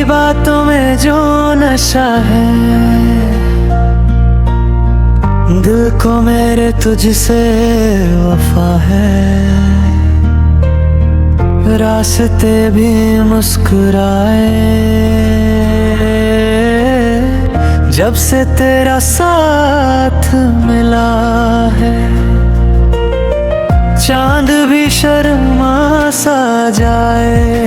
तेरी बातों में जो नशा है, दिल को मेरे तुझसे वफा है। रास्ते भी मुस्कुराए जब से तेरा साथ मिला है। चांद भी शर्मा सा जाए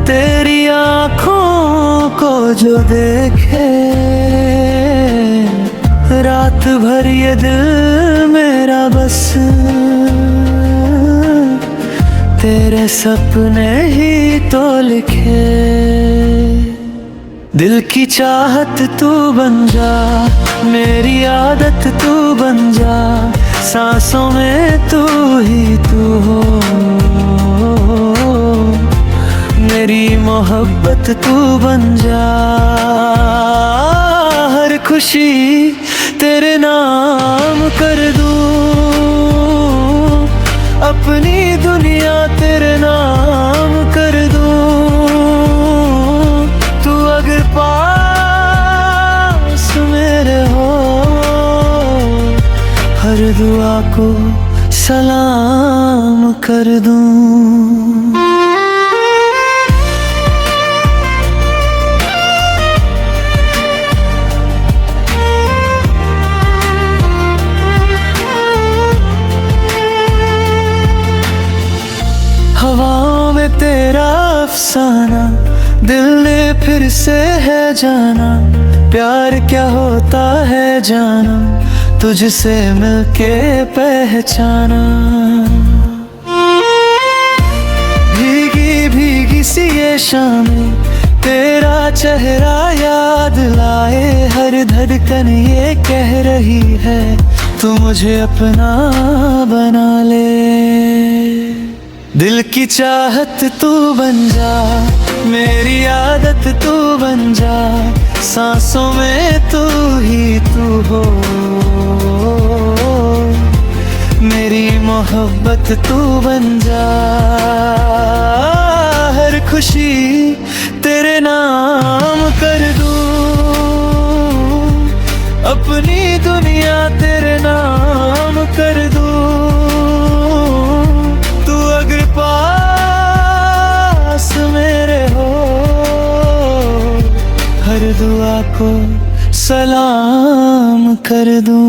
तेरी आँखों को जो देखे। रात भर ये दिल मेरा बस तेरे सपने ही तो लिखे। दिल की चाहत तू बन जा, मेरी आदत तू बन जा, सांसों में तू ही तू हो। मेरी मोहब्बत तू बन जा, हर खुशी तेरे नाम कर दूं। अपनी दुनिया तेरे नाम कर दूं। तू अगर पास मेरे हो, हर दुआ को सलाम कर दूं। हवाओं में तेरा अफसाना, दिल ने फिर से है जाना। प्यार क्या होता है जाना, तुझसे मिलके पहचाना। भीगी भीगी सी ये शामें तेरा चेहरा याद लाए। हर धड़कन ये कह रही है तू मुझे अपना बना ले। दिल की चाहत तू बन जा, मेरी आदत तू बन जा, सांसों में तू ही तू हो। मेरी मोहब्बत तू बन जा, हर खुशी तेरे नाम कर दूं। अपनी दुनिया तेरे नाम कर दूं। पास मेरे हो, हर दुआ को सलाम कर दूं।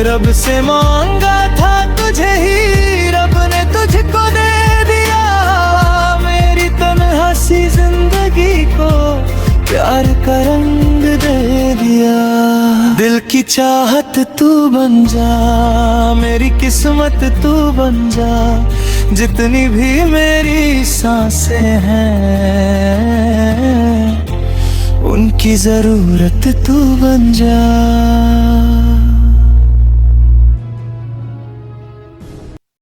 रब से मांगा था तुझे ही, रब ने तुझको दे दिया। मेरी तन्हासी जिंदगी को प्यार का रंग दे दिया। दिल की चाहत तू बन जा, मेरी किस्मत तू बन जा। जितनी भी मेरी सांसें हैं, उनकी जरूरत तू बन जा।